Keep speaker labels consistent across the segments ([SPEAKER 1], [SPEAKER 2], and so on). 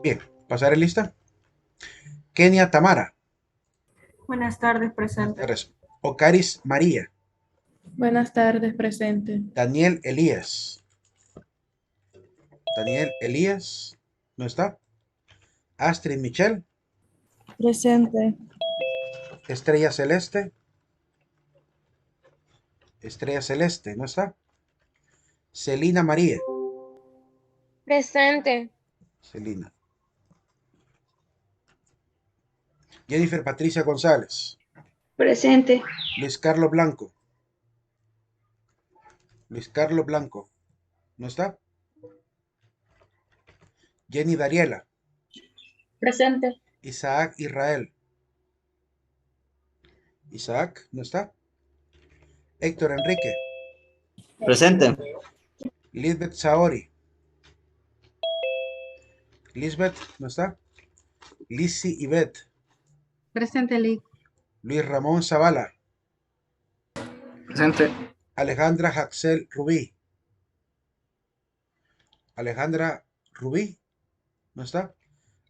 [SPEAKER 1] Bien, pasaré lista. Kenia Tamara.
[SPEAKER 2] Buenas tardes,
[SPEAKER 1] Buenas
[SPEAKER 2] presente.
[SPEAKER 1] tardes. Ocaris María.
[SPEAKER 3] Buenas tardes, presente.
[SPEAKER 1] Daniel Elías. Daniel Elías. ¿No está? Astrid Michelle.
[SPEAKER 3] Presente.
[SPEAKER 1] Estrella Celeste. Estrella Celeste. ¿No está? Celina María.
[SPEAKER 4] Presente.
[SPEAKER 1] Celina. Jennifer Patricia González.
[SPEAKER 5] Presente.
[SPEAKER 1] Luis Carlos Blanco. Luis Carlos Blanco. ¿No está? Jenny Dariela.
[SPEAKER 5] Presente.
[SPEAKER 1] Isaac Israel. Isaac. ¿No está? Héctor Enrique.
[SPEAKER 6] Presente.
[SPEAKER 1] Lisbeth Saori. Lisbeth. ¿No está? Lizzie Yvette.
[SPEAKER 2] Presente, Lick.
[SPEAKER 1] Luis Ramón Zavala.
[SPEAKER 6] Presente.
[SPEAKER 1] Alejandra Jaxel Rubí. Alejandra Rubí. ¿No está?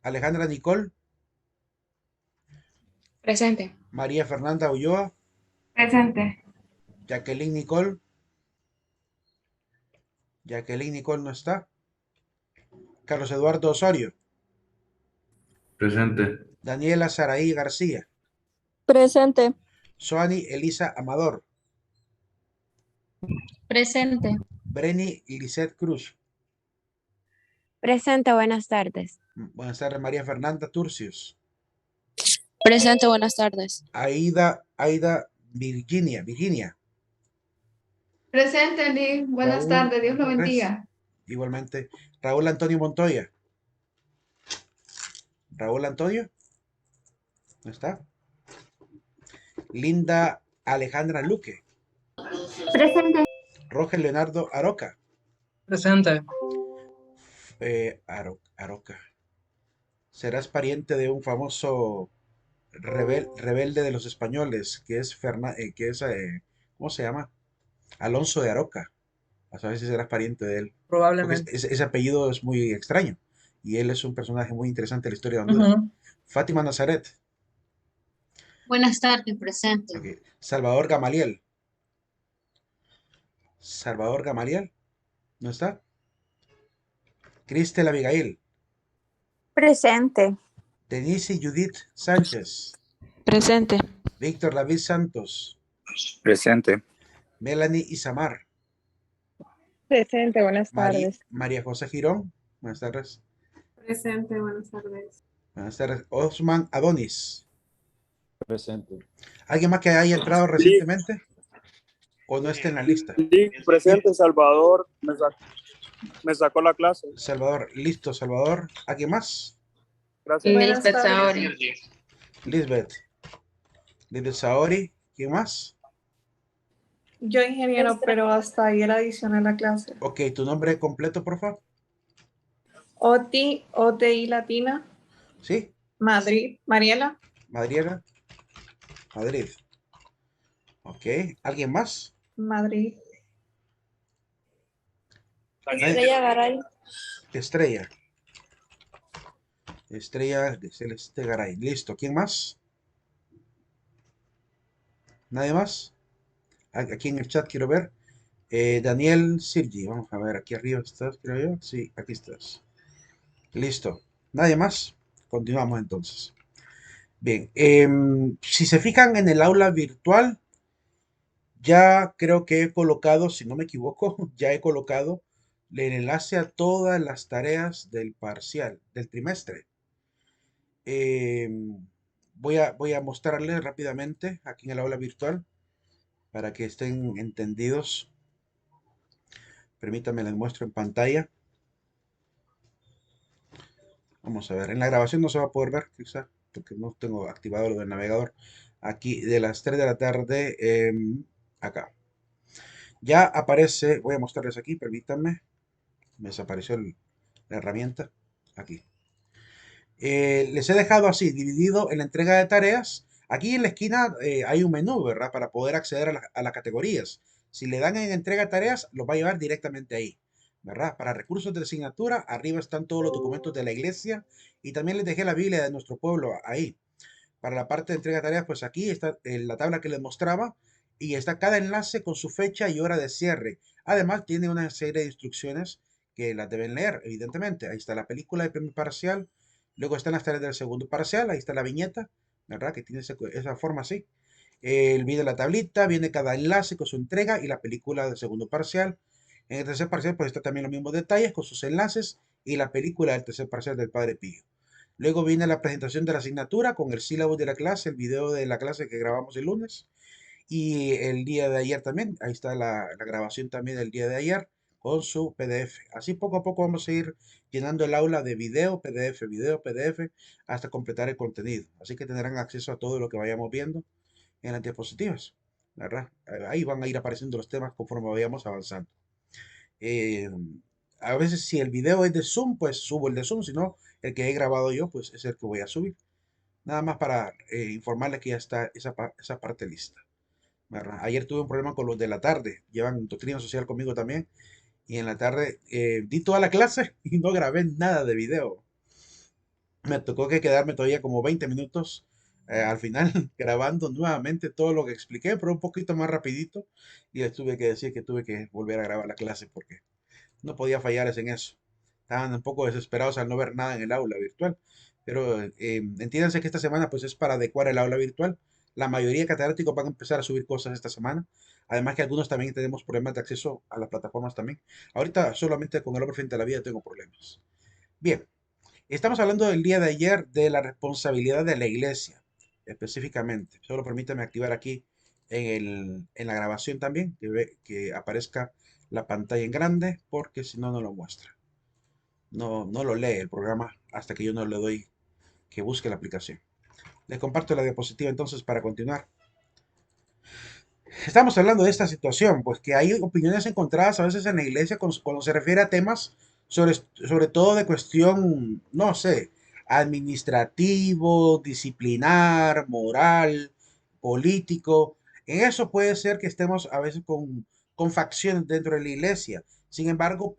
[SPEAKER 1] Alejandra Nicole.
[SPEAKER 4] Presente.
[SPEAKER 1] María Fernanda Ulloa.
[SPEAKER 2] Presente.
[SPEAKER 1] Jacqueline Nicole. Jacqueline Nicole no está. Carlos Eduardo Osorio.
[SPEAKER 7] Presente.
[SPEAKER 1] Daniela Saraí García.
[SPEAKER 8] Presente.
[SPEAKER 1] Soani Elisa Amador.
[SPEAKER 4] Presente.
[SPEAKER 1] Breni Lisette Cruz.
[SPEAKER 4] Presente, buenas tardes.
[SPEAKER 1] Buenas tardes, María Fernanda Turcios.
[SPEAKER 4] Presente, buenas tardes.
[SPEAKER 1] Aida Virginia.
[SPEAKER 9] Presente, Liz. Buenas
[SPEAKER 1] Raúl
[SPEAKER 9] tardes. Dios lo
[SPEAKER 1] Gutiérrez.
[SPEAKER 9] bendiga.
[SPEAKER 1] Igualmente. Raúl Antonio Montoya. Raúl Antonio. ¿No está? Linda Alejandra Luque.
[SPEAKER 5] Presente.
[SPEAKER 1] Roger Leonardo Aroca.
[SPEAKER 6] Presente.
[SPEAKER 1] Aroca. Serás pariente de un famoso rebelde de los españoles, ¿cómo se llama? Alonso de Aroca. A saber si serás pariente de él. Porque
[SPEAKER 6] Probablemente.
[SPEAKER 1] ese apellido es muy extraño. Y él es un personaje muy interesante de la historia de Honduras.
[SPEAKER 6] Ujú.
[SPEAKER 1] Fátima Nazaret.
[SPEAKER 4] Buenas tardes, presente.
[SPEAKER 1] Ok. Salvador Gamaliel. Salvador Gamaliel. ¿No está? Cristel Abigail.
[SPEAKER 8] Presente.
[SPEAKER 1] Denise Judith Sánchez.
[SPEAKER 4] Presente.
[SPEAKER 1] Víctor David Santos.
[SPEAKER 6] Presente.
[SPEAKER 1] Melanie Isamar.
[SPEAKER 8] Presente, buenas tardes.
[SPEAKER 1] María José Girón. Buenas tardes.
[SPEAKER 2] Presente, buenas tardes.
[SPEAKER 1] Buenas tardes. Osman Adonis.
[SPEAKER 7] Presente.
[SPEAKER 1] ¿Alguien más que haya entrado recientemente? ¿O no está en la lista?
[SPEAKER 10] Sí, presente, Salvador. Me sacó la clase.
[SPEAKER 1] Salvador, listo, Salvador. ¿Alguien más?
[SPEAKER 10] Gracias.
[SPEAKER 9] Lisbeth Saori.
[SPEAKER 1] Lisbeth. Lisbeth Saori. ¿Quién más?
[SPEAKER 3] Yo, ingeniero, pero hasta ahí el adicional a la clase.
[SPEAKER 1] Ok, ¿tu nombre completo, por favor?
[SPEAKER 3] OTI, OTI Latina,
[SPEAKER 1] ¿Sí?
[SPEAKER 3] Madrid, Mariela.
[SPEAKER 1] Madriera. Madrid. Ok, ¿alguien más?
[SPEAKER 3] Madrid.
[SPEAKER 1] Nadie.
[SPEAKER 8] Garay.
[SPEAKER 1] Estrella. Estrella de Celeste Garay. Listo, ¿quién más? ¿Nadie más? Aquí en el chat quiero ver. Daniel Sirgi. Vamos a ver, aquí arriba estás, creo yo. Sí, aquí estás. Listo. ¿Nadie más? Continuamos entonces. Bien, si se fijan en el aula virtual, ya creo que he colocado, si no me equivoco, ya he colocado el enlace a todas las tareas del parcial, del trimestre. Voy a mostrarles rápidamente aquí en el aula virtual para que estén entendidos. Permítanme, les muestro en pantalla. Vamos a ver, en la grabación no se va a poder ver, quizá, porque no tengo activado lo del navegador. Aquí de las 3 de la tarde, acá. Ya aparece, voy a mostrarles aquí, permítanme. Me desapareció la herramienta. Aquí. Les he dejado así, dividido en la entrega de tareas. Aquí en la esquina hay un menú, ¿verdad? Para poder acceder a las categorías. Si le dan en entrega de tareas, los va a llevar directamente ahí. ¿verdad? Para recursos de asignatura, arriba están todos los documentos de la iglesia y también les dejé la Biblia de nuestro pueblo ahí. Para la parte de entrega de tareas, pues aquí está la tabla que les mostraba y está cada enlace con su fecha y hora de cierre. Además, tiene una serie de instrucciones que las deben leer, evidentemente. Ahí está la película del primer parcial, luego están las tareas del segundo parcial, ahí está la viñeta, ¿verdad? Que tiene esa forma así. El video de la tablita, viene cada enlace con su entrega y la película del segundo parcial. En el tercer parcial, pues está también los mismos detalles con sus enlaces y la película del tercer parcial del Padre Pío. Luego viene la presentación de la asignatura con el sílabo de la clase, el video de la clase que grabamos el lunes. Y el día de ayer también, ahí está la grabación también del día de ayer con su PDF. Así poco a poco vamos a ir llenando el aula de video, PDF, hasta completar el contenido. Así que tendrán acceso a todo lo que vayamos viendo en las diapositivas, ¿verdad? Ahí van a ir apareciendo los temas conforme vayamos avanzando. Eh, a veces si el video es de Zoom, pues subo el de Zoom, si no, el que he grabado yo, pues es el que voy a subir. Nada más para informarles que ya está esa parte lista, ¿verdad? Ayer tuve un problema con los de la tarde, llevan doctrina social conmigo también, y en la tarde di toda la clase y no grabé nada de video. Me tocó que quedarme todavía como 20 minutos al final grabando nuevamente todo lo que expliqué, pero un poquito más rapidito, y les tuve que decir que tuve que volver a grabar la clase porque no podía fallarles en eso. Estaban un poco desesperados al no ver nada en el aula virtual. Pero entiéndanse que esta semana pues es para adecuar el aula virtual. La mayoría de catedráticos van a empezar a subir cosas esta semana. Además que algunos también tenemos problemas de acceso a las plataformas también. Ahorita solamente con el hombre frente a la vida tengo problemas. Bien, estamos hablando del día de ayer de la responsabilidad de la iglesia, específicamente. Solo permítame activar aquí en la grabación también, que aparezca la pantalla en grande, porque si no, no lo muestra. No lo lee el programa hasta que yo no le doy que busque la aplicación. Les comparto la diapositiva entonces para continuar. Estamos hablando de esta situación, pues que hay opiniones encontradas a veces en la iglesia cuando se refiere a temas sobre todo de cuestión, no sé, administrativo, disciplinar, moral, político. En eso puede ser que estemos a veces con facciones dentro de la iglesia. Sin embargo,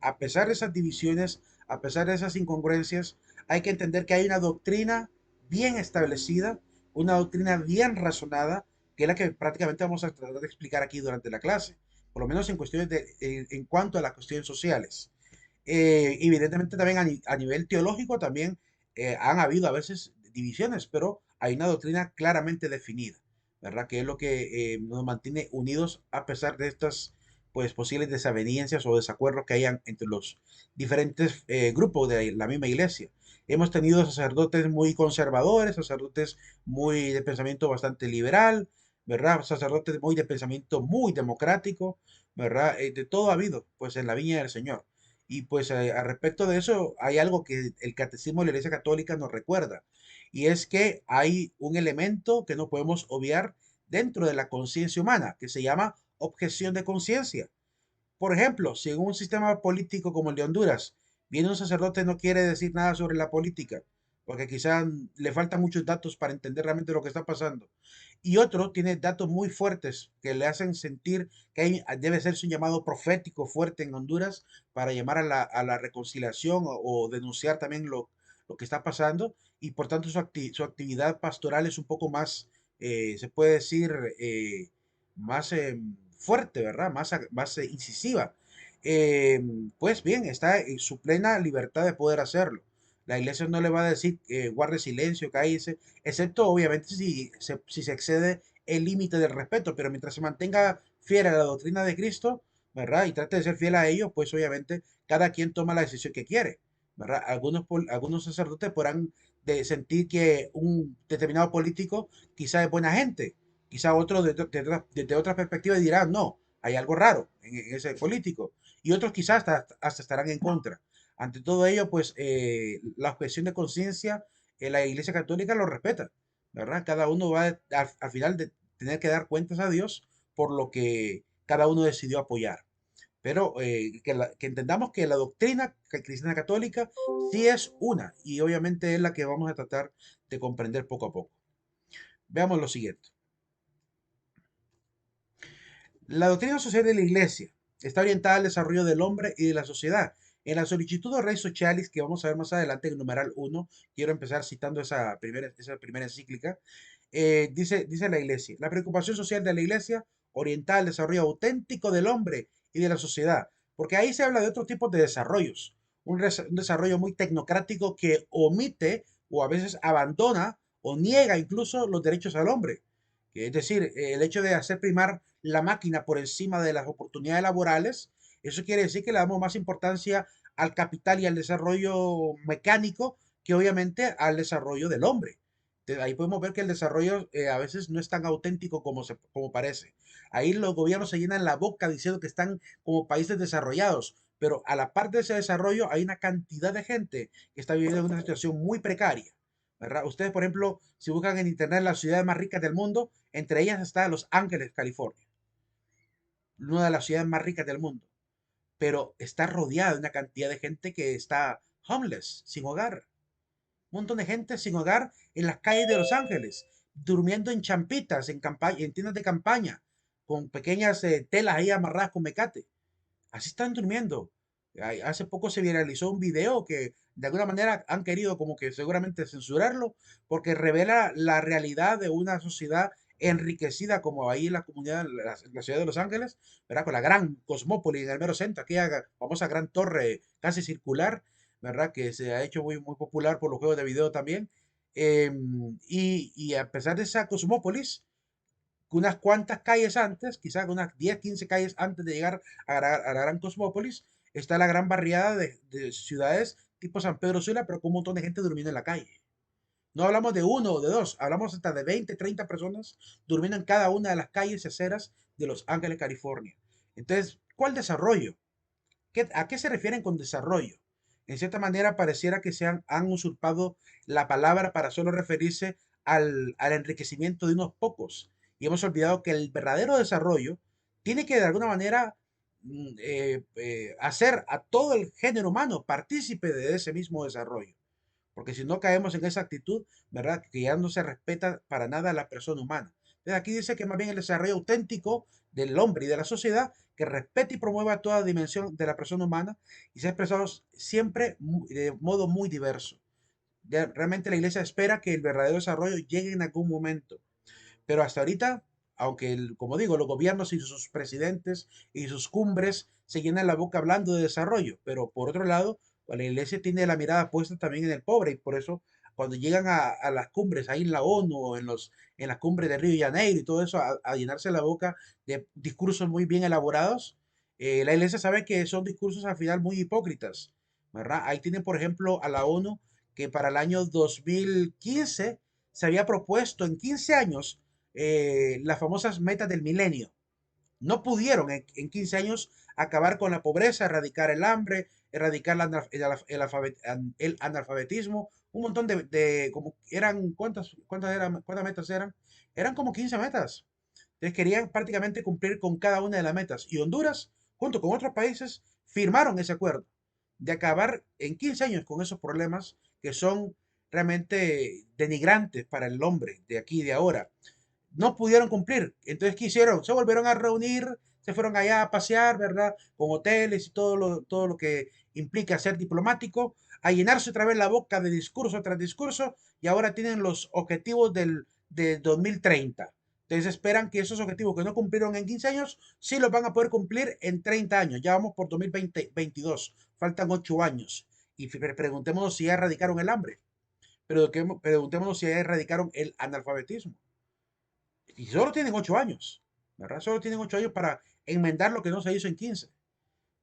[SPEAKER 1] a pesar de esas divisiones, a pesar de esas incongruencias, hay que entender que hay una doctrina bien establecida, una doctrina bien razonada, que es la que prácticamente vamos a tratar de explicar aquí durante la clase, por lo menos en cuestiones en cuanto a las cuestiones sociales. Evidentemente también a nivel teológico también han habido a veces divisiones, pero hay una doctrina claramente definida, ¿verdad? Que es lo que nos mantiene unidos a pesar de estas pues posibles desavenencias o desacuerdos que hayan entre los diferentes grupos de la misma iglesia. Hemos tenido sacerdotes muy conservadores, sacerdotes muy de pensamiento bastante liberal, ¿verdad? Sacerdotes muy de pensamiento muy democrático, ¿verdad? De todo ha habido, pues en la viña del Señor. Y pues al respecto de eso hay algo que el catecismo de la Iglesia Católica nos recuerda, y es que hay un elemento que no podemos obviar dentro de la conciencia humana, que se llama objeción de conciencia. Por ejemplo, si en un sistema político como el de Honduras viene un sacerdote y no quiere decir nada sobre la política, porque quizás le faltan muchos datos para entender realmente lo que está pasando, y otro tiene datos muy fuertes que le hacen sentir que debe ser un llamado profético fuerte en Honduras para llamar a la reconciliación o denunciar también lo que está pasando, y por tanto su actividad pastoral es un poco más, se puede decir, más fuerte, ¿verdad? Más incisiva. Pues bien, está en su plena libertad de poder hacerlo. La iglesia no le va a decir guarde silencio, cállese, excepto obviamente si se excede el límite del respeto, pero mientras se mantenga fiel a la doctrina de Cristo, ¿verdad? Y trate de ser fiel a ello, pues obviamente cada quien toma la decisión que quiere, ¿verdad? Algunos sacerdotes podrán sentir que un determinado político quizá es buena gente, quizá otro desde otra perspectiva dirá, no, hay algo raro en ese político, y otros quizás hasta estarán en contra. Ante todo ello, pues la objeción de conciencia, la Iglesia Católica lo respeta, ¿verdad? Cada uno va al final de tener que dar cuentas a Dios por lo que cada uno decidió apoyar. Pero que entendamos que la doctrina cristiana católica sí es una, y obviamente es la que vamos a tratar de comprender poco a poco. Veamos lo siguiente. La doctrina social de la iglesia está orientada al desarrollo del hombre y de la sociedad. En la solicitud de Rei Socialis, que vamos a ver más adelante en el numeral 1, quiero empezar citando esa primera encíclica, dice la Iglesia, la preocupación social de la Iglesia orientada al desarrollo auténtico del hombre y de la sociedad, porque ahí se habla de otros tipos de desarrollos, un desarrollo muy tecnocrático que omite o a veces abandona o niega incluso los derechos al hombre. Es decir, el hecho de hacer primar la máquina por encima de las oportunidades laborales, eso quiere decir que le damos más importancia al capital y al desarrollo mecánico que obviamente al desarrollo del hombre. Entonces, ahí podemos ver que el desarrollo a veces no es tan auténtico como parece. Ahí los gobiernos se llenan la boca diciendo que están como países desarrollados, pero a la par de ese desarrollo hay una cantidad de gente que está viviendo en una situación muy precaria, ¿verdad? Ustedes, por ejemplo, si buscan en internet las ciudades más ricas del mundo, entre ellas está Los Ángeles, California, una de las ciudades más ricas del mundo, pero está rodeada de una cantidad de gente que está homeless, sin hogar. Un montón de gente sin hogar en las calles de Los Ángeles, durmiendo en champitas, en tiendas de campaña, con pequeñas telas ahí amarradas con mecate. Así están durmiendo. Hace poco se viralizó un video que de alguna manera han querido como que seguramente censurarlo porque revela la realidad de una sociedad enriquecida como ahí en la comunidad, la ciudad de Los Ángeles, ¿verdad? Con la gran cosmópolis en el mero centro, aquella famosa gran torre casi circular, ¿verdad? Que se ha hecho muy, muy popular por los juegos de video también. Y a pesar de esa cosmópolis, unas cuantas calles antes, quizás unas 10 15 calles antes de llegar a la gran cosmópolis, está la gran barriada de ciudades tipo San Pedro Sula, pero con un montón de gente durmiendo en la calle. No hablamos de uno o de dos, hablamos hasta de 20 30 personas durmiendo en cada una de las calles y aceras de Los Ángeles, California. Entonces, ¿cuál desarrollo? ¿A qué se refieren con desarrollo? En cierta manera pareciera que han usurpado la palabra para solo referirse al enriquecimiento de unos pocos. Y hemos olvidado que el verdadero desarrollo tiene que de alguna manera hacer a todo el género humano partícipe de ese mismo desarrollo. Porque si no caemos en esa actitud, ¿verdad? Que ya no se respeta para nada a la persona humana. Entonces aquí dice que más bien el desarrollo auténtico del hombre y de la sociedad que respete y promueva toda dimensión de la persona humana y sea expresado siempre de modo muy diverso. Realmente la iglesia espera que el verdadero desarrollo llegue en algún momento, pero hasta ahorita, aunque, como digo, los gobiernos y sus presidentes y sus cumbres se llenan la boca hablando de desarrollo, pero por otro lado, pues, la iglesia tiene la mirada puesta también en el pobre y por eso cuando llegan a las cumbres ahí en la ONU o en las cumbres de Río de Janeiro y todo eso, a llenarse la boca de discursos muy bien elaborados, la iglesia sabe que son discursos al final muy hipócritas, ¿verdad? Ahí tienen, por ejemplo, a la ONU que para el año 2015 se había propuesto en 15 años las famosas metas del milenio. No pudieron en 15 años acabar con la pobreza, erradicar el hambre, erradicar el analfabetismo, un montón como eran, ¿cuántas metas eran? Eran como 15 metas. Entonces querían prácticamente cumplir con cada una de las metas. Y Honduras, junto con otros países, firmaron ese acuerdo de acabar en 15 años con esos problemas que son realmente denigrantes para el hombre de aquí y de ahora. No pudieron cumplir. Entonces, ¿qué hicieron? Se volvieron a reunir, se fueron allá a pasear, ¿verdad? Con hoteles y todo lo que implica ser diplomático, a llenarse otra vez la boca de discurso tras discurso, y ahora tienen los objetivos de 2030. Entonces esperan que esos objetivos que no cumplieron en 15 años, sí los van a poder cumplir en 30 años. Ya vamos por 2022, faltan 8 años. Y preguntémonos si ya erradicaron el hambre, pero preguntémonos si ya erradicaron el analfabetismo. Y solo tienen 8 años, ¿verdad? Solo tienen 8 años para enmendar lo que no se hizo en 15.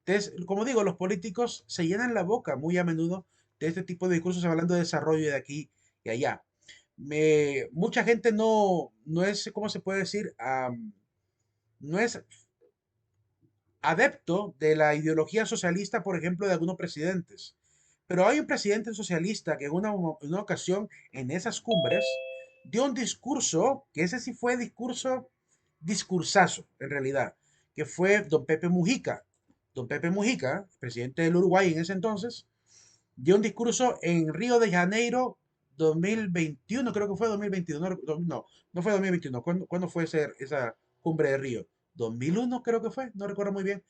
[SPEAKER 1] Entonces, como digo, los políticos se llenan la boca muy a menudo de este tipo de discursos hablando de desarrollo de aquí y allá. Mucha gente no es, ¿cómo se puede decir? No es adepto de la ideología socialista, por ejemplo, de algunos presidentes. Pero hay un presidente socialista que en una ocasión en esas cumbres dio un discurso, que ese sí fue discursazo en realidad, que fue don Pepe Mujica. Don Pepe Mujica, presidente del Uruguay en ese entonces, dio un discurso en Río de Janeiro 2021, creo que fue 2022, no fue 2021, ¿cuándo fue esa cumbre de Río? 2001 creo que fue, no recuerdo muy bien,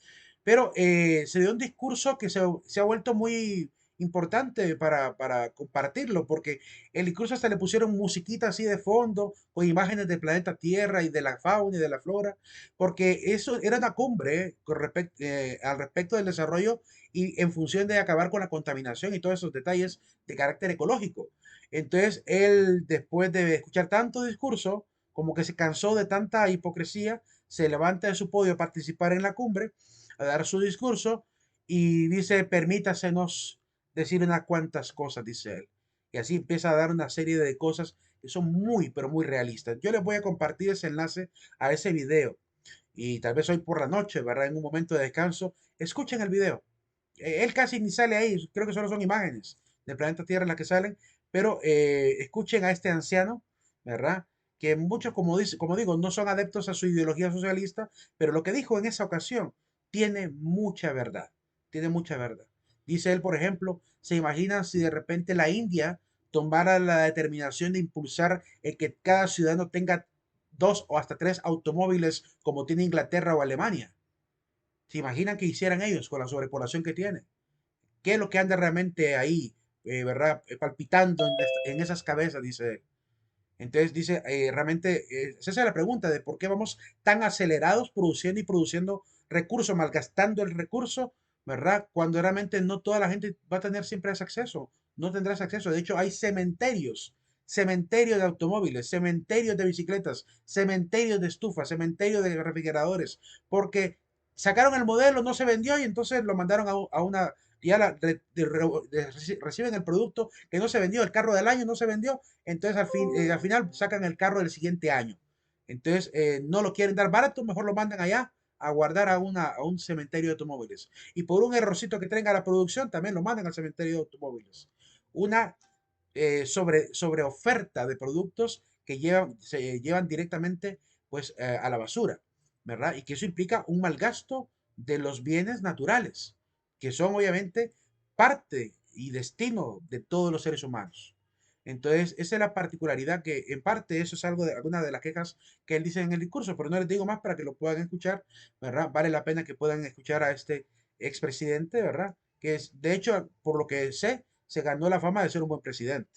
[SPEAKER 1] pero se dio un discurso que se ha vuelto muy importante para compartirlo, porque el discurso hasta le pusieron musiquita así de fondo, con imágenes del planeta Tierra y de la fauna y de la flora, porque eso era una cumbre al respecto del desarrollo y en función de acabar con la contaminación y todos esos detalles de carácter ecológico. Entonces, él, después de escuchar tanto discurso, como que se cansó de tanta hipocresía, se levanta de su podio a participar en la cumbre, a dar su discurso y dice, permítasenos decir unas cuantas cosas, dice él. Y así empieza a dar una serie de cosas que son muy, pero muy realistas. Yo les voy a compartir ese enlace a ese video. Y tal vez hoy por la noche, ¿verdad? En un momento de descanso, escuchen el video. Él casi ni sale ahí, creo que solo son imágenes del planeta Tierra las que salen, pero escuchen a este anciano, ¿verdad? Que muchos, como digo, no son adeptos a su ideología socialista, pero lo que dijo en esa ocasión tiene mucha verdad, tiene mucha verdad. Dice él, por ejemplo, ¿se imaginan si de repente la India tomara la determinación de impulsar el que cada ciudadano tenga 2 o hasta 3 automóviles como tiene Inglaterra o Alemania? ¿Se imaginan que hicieran ellos con la sobrepoblación que tiene? ¿Qué es lo que anda realmente ahí, verdad, palpitando en esas cabezas? Dice él. Entonces dice, realmente, esa es la pregunta de por qué vamos tan acelerados produciendo y produciendo recursos, malgastando el recurso, ¿verdad? Cuando realmente no toda la gente va a tener siempre ese acceso, no tendrá ese acceso. De hecho, hay cementerios, cementerios de automóviles, cementerios de bicicletas, cementerios de estufas, cementerios de refrigeradores, porque sacaron el modelo, no se vendió y entonces lo mandaron a una, ya reciben el producto que no se vendió, el carro del año no se vendió, entonces al final sacan el carro del siguiente año. Entonces no lo quieren dar barato, mejor lo mandan allá a guardar a un cementerio de automóviles. Y por un errorcito que tenga la producción, también lo mandan al cementerio de automóviles. Una sobre oferta de productos que se llevan directamente pues, a la basura, ¿verdad? Y que eso implica un mal gasto de los bienes naturales, que son obviamente parte y destino de todos los seres humanos. Entonces, esa es la particularidad que en parte eso es algo de alguna de las quejas que él dice en el discurso, pero no les digo más para que lo puedan escuchar, ¿verdad? Vale la pena que puedan escuchar a este expresidente, ¿verdad? Que es, de hecho, por lo que sé, se ganó la fama de ser un buen presidente.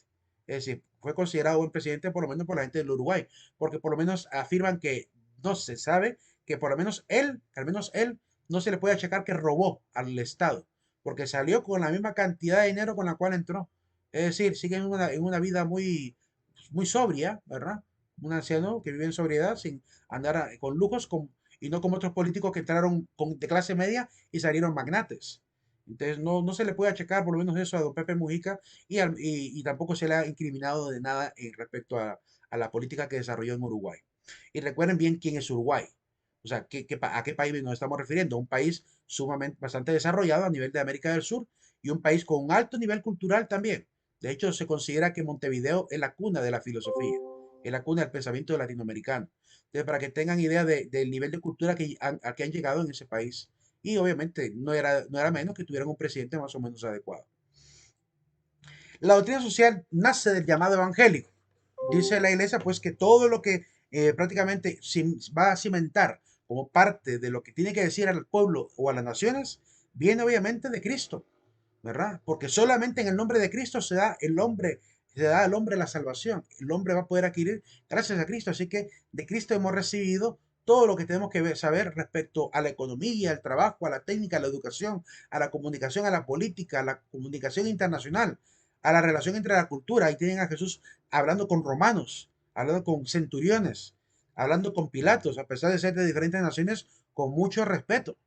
[SPEAKER 1] Es decir, fue considerado buen presidente por lo menos por la gente del Uruguay, porque por lo menos afirman que no se sabe que por lo menos él, al menos él, no se le puede achacar que robó al Estado, porque salió con la misma cantidad de dinero con la cual entró. Es decir, sigue en una vida muy, muy sobria, ¿verdad? Un anciano que vive en sobriedad sin andar con lujos y no como otros políticos que entraron de clase media y salieron magnates. Entonces no se le puede achacar por lo menos eso a don Pepe Mujica y tampoco se le ha incriminado de nada respecto a la política que desarrolló en Uruguay. Y recuerden bien quién es Uruguay. O sea, ¿a qué país nos estamos refiriendo? Un país sumamente, bastante desarrollado a nivel de América del Sur y un país con un alto nivel cultural también. De hecho, se considera que Montevideo es la cuna de la filosofía, es la cuna del pensamiento latinoamericano. Entonces, para que tengan idea del nivel de cultura a que han llegado en ese país. Y obviamente no era menos que tuvieran un presidente más o menos adecuado. La doctrina social nace del llamado evangélico. Dice la iglesia pues que todo lo que prácticamente va a cimentar como parte de lo que tiene que decir al pueblo o a las naciones, viene obviamente de Cristo, ¿verdad? Porque solamente en el nombre de Cristo se da al hombre la salvación. El hombre va a poder adquirir gracias a Cristo. Así que de Cristo hemos recibido todo lo que tenemos que saber respecto a la economía, al trabajo, a la técnica, a la educación, a la comunicación, a la política, a la comunicación internacional, a la relación entre la cultura. Ahí tienen a Jesús hablando con romanos, hablando con centuriones, hablando con Pilatos, a pesar de ser de diferentes naciones, con mucho respeto,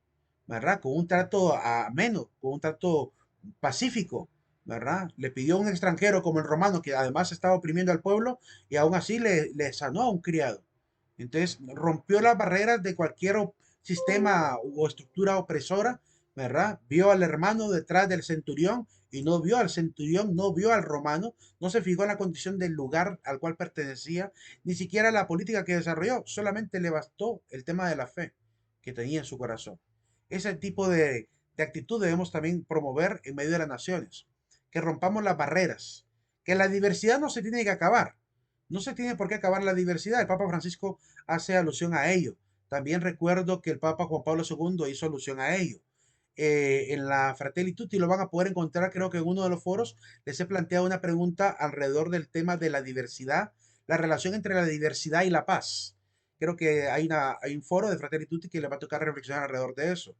[SPEAKER 1] ¿verdad? Con un trato ameno, con un trato pacífico, ¿verdad? Le pidió a un extranjero como el romano, que además estaba oprimiendo al pueblo, y aún así le sanó a un criado. Entonces rompió las barreras de cualquier sistema o estructura opresora, ¿verdad? Vio al hermano detrás del centurión y no vio al centurión, no vio al romano, no se fijó en la condición del lugar al cual pertenecía, ni siquiera la política que desarrolló, solamente le bastó el tema de la fe que tenía en su corazón. Ese tipo de actitud debemos también promover en medio de las naciones, que rompamos las barreras, que la diversidad no se tiene que acabar, no se tiene por qué acabar la diversidad. El Papa Francisco hace alusión a ello. También recuerdo que el Papa Juan Pablo II hizo alusión a ello. en la Fratelli Tutti lo van a poder encontrar, creo que en uno de los foros les he planteado una pregunta alrededor del tema de la diversidad, la relación entre la diversidad y la paz. Creo que hay un foro de Fratelli Tutti que les va a tocar reflexionar alrededor de eso.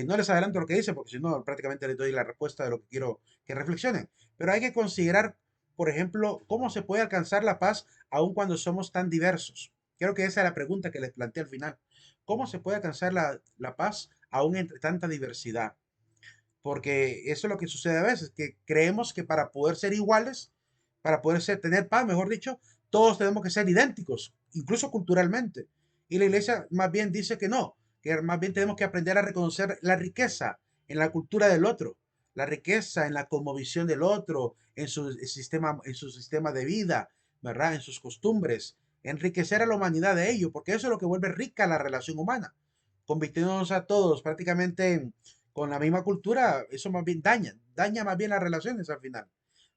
[SPEAKER 1] No les adelanto lo que dice, porque si no, prácticamente les doy la respuesta de lo que quiero que reflexionen. Pero hay que considerar, por ejemplo, cómo se puede alcanzar la paz aun cuando somos tan diversos. Creo que esa es la pregunta que les planteé al final. ¿Cómo se puede alcanzar la paz aún entre tanta diversidad? Porque eso es lo que sucede a veces, que creemos que para poder ser iguales, para poder tener paz, mejor dicho, todos tenemos que ser idénticos, incluso culturalmente. Y la iglesia más bien dice que más bien tenemos que aprender a reconocer la riqueza en la cultura del otro, la riqueza en la cosmovisión del otro, en su sistema de vida, ¿verdad? En sus costumbres, enriquecer a la humanidad de ello, porque eso es lo que vuelve rica la relación humana, convirtiéndonos a todos prácticamente con la misma cultura. Eso más bien daña más bien las relaciones al final,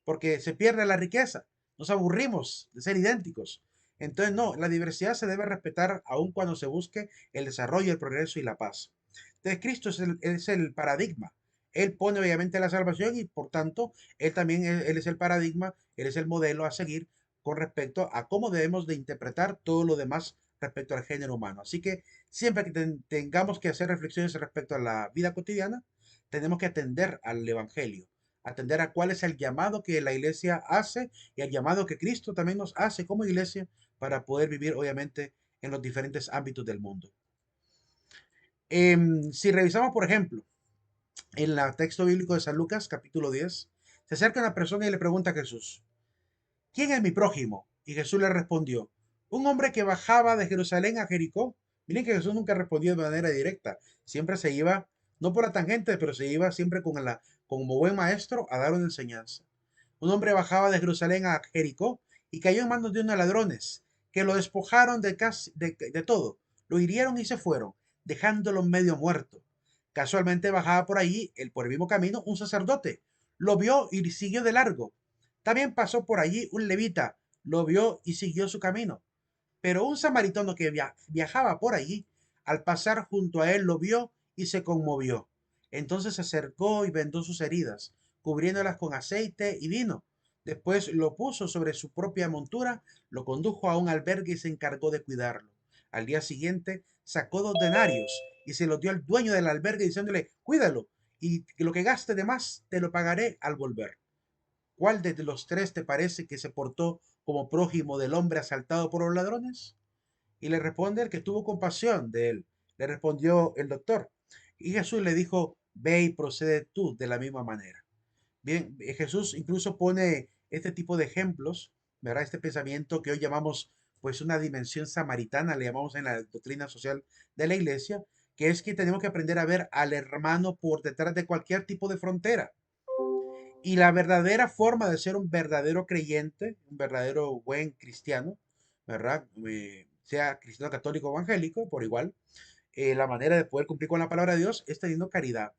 [SPEAKER 1] porque se pierde la riqueza, nos aburrimos de ser idénticos. Entonces, no, la diversidad se debe respetar aun cuando se busque el desarrollo, el progreso y la paz. Entonces, Cristo es el paradigma. Él pone obviamente la salvación y por tanto, él también él es el paradigma, él es el modelo a seguir con respecto a cómo debemos de interpretar todo lo demás respecto al género humano. Así que siempre que tengamos que hacer reflexiones respecto a la vida cotidiana, tenemos que atender al Evangelio, atender a cuál es el llamado que la iglesia hace y el llamado que Cristo también nos hace como iglesia para poder vivir obviamente en los diferentes ámbitos del mundo. Si revisamos, por ejemplo, en el texto bíblico de San Lucas, capítulo 10, se acerca una persona y le pregunta a Jesús, ¿quién es mi prójimo? Y Jesús le respondió, un hombre que bajaba de Jerusalén a Jericó. Miren que Jesús nunca respondió de manera directa, siempre se iba, no por la tangente, pero se iba siempre como buen maestro a dar una enseñanza. Un hombre bajaba de Jerusalén a Jericó y cayó en manos de unos ladrones que lo despojaron de todo, lo hirieron y se fueron, dejándolo medio muerto. Casualmente bajaba por el mismo camino, un sacerdote. Lo vio y siguió de largo. También pasó por allí un levita, lo vio y siguió su camino. Pero un samaritano que viajaba por allí, al pasar junto a él, lo vio y se conmovió. Entonces se acercó y vendó sus heridas, cubriéndolas con aceite y vino. Después lo puso sobre su propia montura, lo condujo a un albergue y se encargó de cuidarlo. Al día siguiente sacó 2 denarios y se los dio al dueño del albergue diciéndole, cuídalo, y lo que gaste de más te lo pagaré al volver. ¿Cuál de los tres te parece que se portó como prójimo del hombre asaltado por los ladrones? Y le responde el que tuvo compasión de él. Le respondió el doctor. Y Jesús le dijo, ve y procede tú de la misma manera. Bien, Jesús incluso pone este tipo de ejemplos, ¿verdad? Este pensamiento que hoy llamamos pues una dimensión samaritana, le llamamos en la doctrina social de la iglesia, que es que tenemos que aprender a ver al hermano por detrás de cualquier tipo de frontera. Y la verdadera forma de ser un verdadero creyente, un verdadero buen cristiano, ¿verdad? Sea cristiano católico o evangélico, por igual, la manera de poder cumplir con la palabra de Dios es teniendo caridad.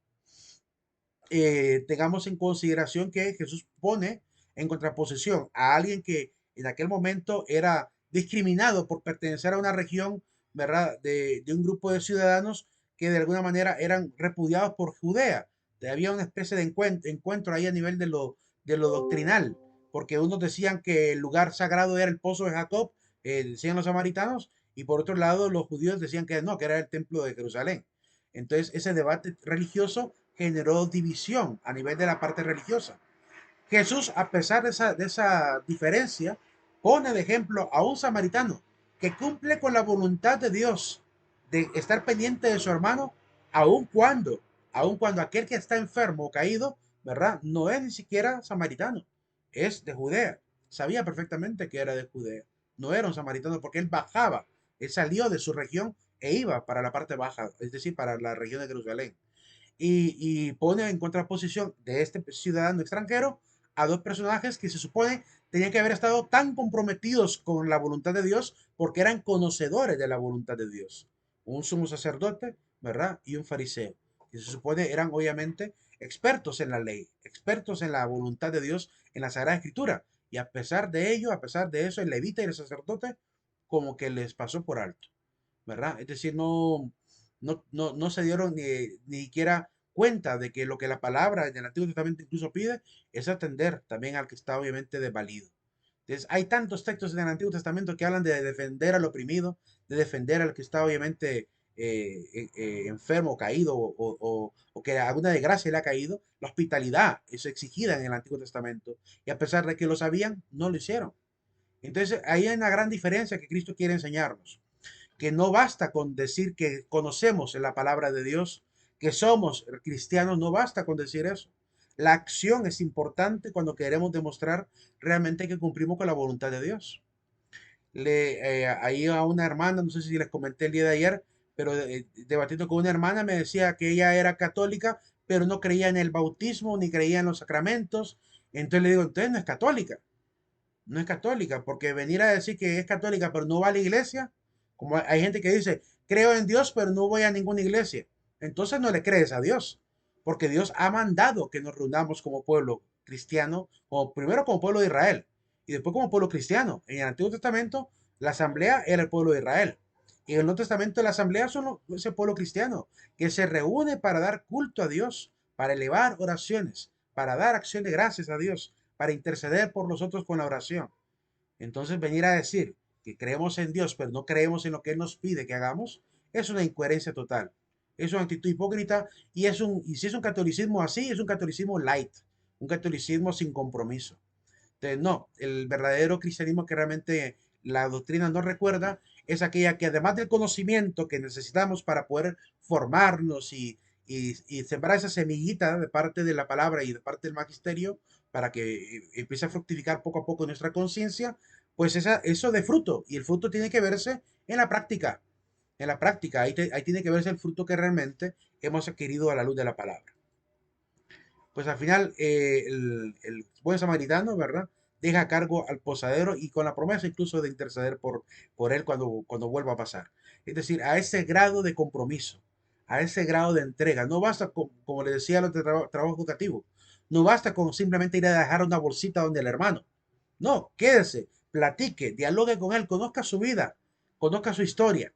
[SPEAKER 1] Tengamos en consideración que Jesús pone en contraposición a alguien que en aquel momento era discriminado por pertenecer a una región, ¿verdad? De un grupo de ciudadanos que de alguna manera eran repudiados por Judea. Había una especie de encuentro ahí a nivel de lo doctrinal, porque unos decían que el lugar sagrado era el pozo de Jacob, decían los samaritanos, y por otro lado los judíos decían que no, que era el templo de Jerusalén. Entonces ese debate religioso generó división a nivel de la parte religiosa. Jesús, a pesar de esa diferencia, pone de ejemplo a un samaritano que cumple con la voluntad de Dios de estar pendiente de su hermano, aun cuando aquel que está enfermo o caído, ¿verdad? No es ni siquiera samaritano, es de Judea. Sabía perfectamente que era de Judea. No era un samaritano porque él bajaba, él salió de su región e iba para la parte baja, es decir, para la región de Jerusalén. Y pone en contraposición de este ciudadano extranjero a dos personajes que se supone tenían que haber estado tan comprometidos con la voluntad de Dios porque eran conocedores de la voluntad de Dios. Un sumo sacerdote, ¿verdad? Y un fariseo. Que se supone eran obviamente expertos en la ley, expertos en la voluntad de Dios, en la Sagrada Escritura. Y a pesar de ello, a pesar de eso, el levita y el sacerdote como que les pasó por alto, ¿verdad? Es decir, no se dieron ni siquiera cuenta de que lo que la palabra en el Antiguo Testamento incluso pide es atender también al que está obviamente desvalido. Entonces, hay tantos textos en el Antiguo Testamento que hablan de defender al oprimido, de defender al que está obviamente enfermo, caído o que alguna desgracia le ha caído. La hospitalidad es exigida en el Antiguo Testamento y a pesar de que lo sabían, no lo hicieron. Entonces, ahí hay una gran diferencia que Cristo quiere enseñarnos, que no basta con decir que conocemos la palabra de Dios, que somos cristianos, no basta con decir eso. La acción es importante cuando queremos demostrar realmente que cumplimos con la voluntad de Dios. Ahí a una hermana, no sé si les comenté el día de ayer, pero debatiendo con una hermana me decía que ella era católica, pero no creía en el bautismo ni creía en los sacramentos. Entonces le digo, entonces no es católica. No es católica, porque venir a decir que es católica, pero no va a la iglesia, como hay gente que dice, creo en Dios, pero no voy a ninguna iglesia. Entonces no le crees a Dios, porque Dios ha mandado que nos reunamos como pueblo cristiano, o primero como pueblo de Israel, y después como pueblo cristiano. En el Antiguo Testamento, la asamblea era el pueblo de Israel. Y en el Nuevo Testamento, la asamblea son ese pueblo cristiano, que se reúne para dar culto a Dios, para elevar oraciones, para dar acción de gracias a Dios, para interceder por los otros con la oración. Entonces, venir a decir que creemos en Dios, pero no creemos en lo que Él nos pide que hagamos, es una incoherencia total. Es una actitud hipócrita y si es un catolicismo así, es un catolicismo light, un catolicismo sin compromiso. Entonces, no, el verdadero cristianismo que realmente la doctrina nos recuerda es aquella que además del conocimiento que necesitamos para poder formarnos y sembrar esa semillita de parte de la palabra y de parte del magisterio para que empiece a fructificar poco a poco en nuestra conciencia, pues eso de fruto. Y el fruto tiene que verse en la práctica. En la práctica, ahí tiene que verse el fruto que realmente hemos adquirido a la luz de la palabra. Pues al final el buen samaritano, ¿verdad? Deja a cargo al posadero y con la promesa incluso de interceder por él cuando vuelva a pasar. Es decir, a ese grado de compromiso, a ese grado de entrega. No basta, como le decía a los de trabajo educativo, no basta con simplemente ir a dejar una bolsita donde el hermano. No, quédese, platique, dialogue con él, conozca su vida, conozca su historia,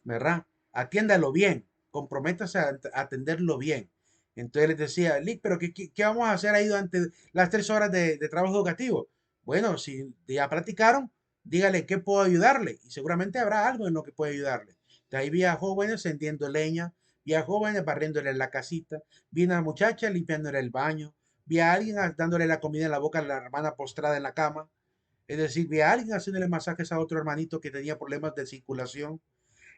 [SPEAKER 1] ¿verdad? Atiéndalo bien, comprométase a atenderlo bien. Entonces les decía, Lick, pero ¿qué vamos a hacer ahí durante las 3 horas de trabajo educativo? Bueno, si ya platicaron, dígale qué puedo ayudarle y seguramente habrá algo en lo que puede ayudarle. De ahí vi a jóvenes encendiendo leña, vi a jóvenes barriéndole la casita, vi a una muchacha limpiándole el baño, vi a alguien dándole la comida en la boca a la hermana postrada en la cama. Es decir, vi a alguien haciéndole masajes a otro hermanito que tenía problemas de circulación.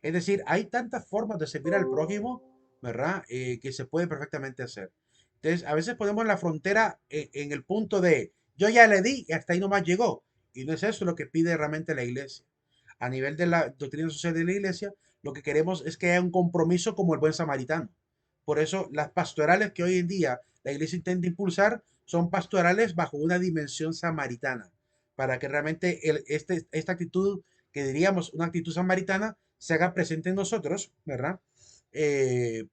[SPEAKER 1] Es decir, hay tantas formas de servir al prójimo, ¿verdad? Que se puede perfectamente hacer. Entonces, a veces ponemos la frontera en el punto de yo ya le di y hasta ahí nomás llegó. Y no es eso lo que pide realmente la iglesia. A nivel de la doctrina social de la iglesia, lo que queremos es que haya un compromiso como el buen samaritano. Por eso, las pastorales que hoy en día la iglesia intenta impulsar son pastorales bajo una dimensión samaritana, para que realmente esta actitud, que diríamos una actitud samaritana, se haga presente en nosotros, ¿verdad?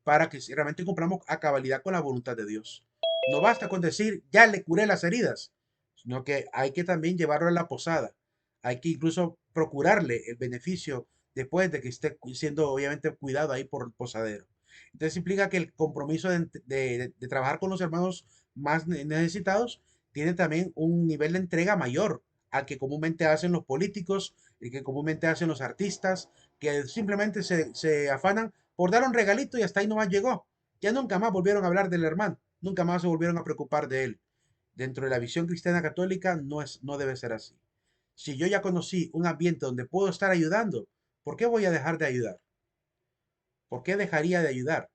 [SPEAKER 1] Para que realmente cumplamos a cabalidad con la voluntad de Dios. No basta con decir, ya le curé las heridas, sino que hay que también llevarlo a la posada. Hay que incluso procurarle el beneficio después de que esté siendo obviamente cuidado ahí por el posadero. Entonces implica que el compromiso de trabajar con los hermanos más necesitados tiene también un nivel de entrega mayor al que comúnmente hacen los políticos, el que comúnmente hacen los artistas, que simplemente se afanan por dar un regalito y hasta ahí nomás llegó. Ya nunca más volvieron a hablar del hermano, nunca más se volvieron a preocupar de él. Dentro de la visión cristiana católica no debe ser así. Si yo ya conocí un ambiente donde puedo estar ayudando, ¿por qué voy a dejar de ayudar? ¿Por qué dejaría de ayudar?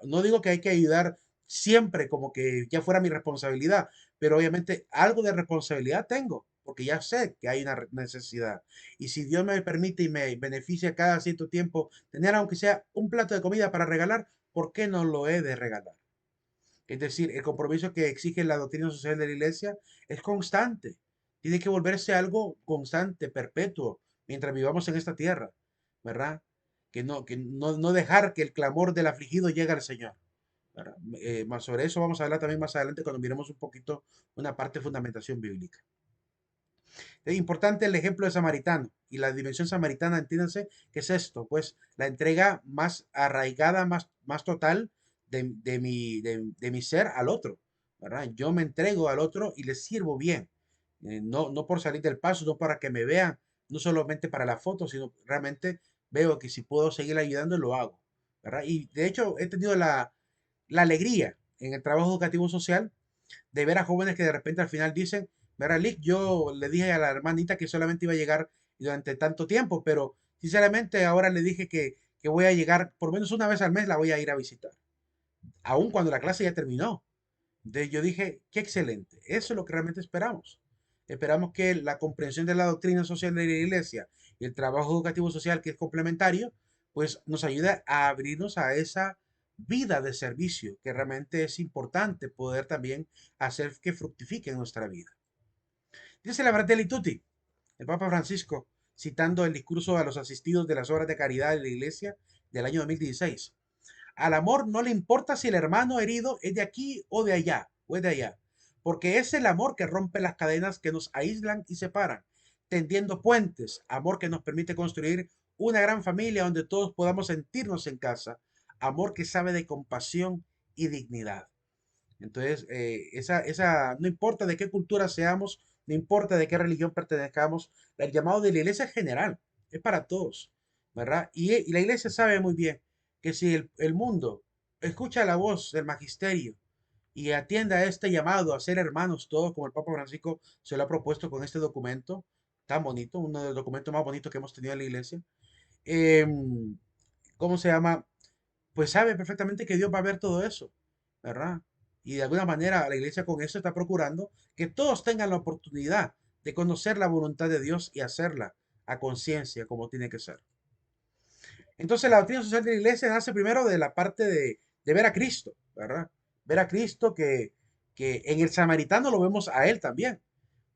[SPEAKER 1] No digo que hay que ayudar siempre como que ya fuera mi responsabilidad, pero obviamente algo de responsabilidad tengo, porque ya sé que hay una necesidad. Y si Dios me permite y me beneficia cada cierto tiempo tener aunque sea un plato de comida para regalar, ¿por qué no lo he de regalar? Es decir, el compromiso que exige la doctrina social de la iglesia es constante. Tiene que volverse algo constante, perpetuo, mientras vivamos en esta tierra, ¿verdad? Que no dejar que el clamor del afligido llegue al Señor, ¿verdad? Más sobre eso vamos a hablar también más adelante cuando miremos un poquito una parte de fundamentación bíblica. Es importante el ejemplo de samaritano y la dimensión samaritana, entiéndanse, ¿qué es esto? Pues la entrega más arraigada, más total de mi ser al otro, ¿verdad? Yo me entrego al otro y le sirvo bien. No por salir del paso, no para que me vean, no solamente para la foto, sino realmente veo que si puedo seguir ayudando, lo hago, ¿verdad? Y de hecho he tenido la alegría en el trabajo educativo social de ver a jóvenes que de repente al final dicen, mira, Lick, yo le dije a la hermanita que solamente iba a llegar durante tanto tiempo, pero sinceramente ahora le dije que voy a llegar por lo menos una vez al mes, la voy a ir a visitar, aun cuando la clase ya terminó. Entonces yo dije, qué excelente, eso es lo que realmente esperamos. Esperamos que la comprensión de la doctrina social de la iglesia y el trabajo educativo social que es complementario, pues nos ayude a abrirnos a esa vida de servicio que realmente es importante poder también hacer que fructifique en nuestra vida. Dice la Fratelli Tutti, el Papa Francisco, citando el discurso a los asistidos de las obras de caridad de la iglesia del año 2016. Al amor no le importa si el hermano herido es de aquí o de allá, o es de allá, porque es el amor que rompe las cadenas que nos aíslan y separan, tendiendo puentes, amor que nos permite construir una gran familia donde todos podamos sentirnos en casa, amor que sabe de compasión y dignidad. Entonces, no importa de qué cultura seamos, no importa de qué religión pertenezcamos, el llamado de la iglesia es general, es para todos, ¿verdad? Y la iglesia sabe muy bien que si el mundo escucha la voz del magisterio y atiende a este llamado a ser hermanos todos, como el Papa Francisco se lo ha propuesto con este documento tan bonito, uno de los documentos más bonitos que hemos tenido en la iglesia, eh, ¿cómo se llama? Pues sabe perfectamente que Dios va a ver todo eso, ¿verdad? Y de alguna manera la iglesia con eso está procurando que todos tengan la oportunidad de conocer la voluntad de Dios y hacerla a conciencia como tiene que ser. Entonces la doctrina social de la iglesia nace primero de la parte de ver a Cristo, ¿verdad? Ver a Cristo que en el samaritano lo vemos a él también.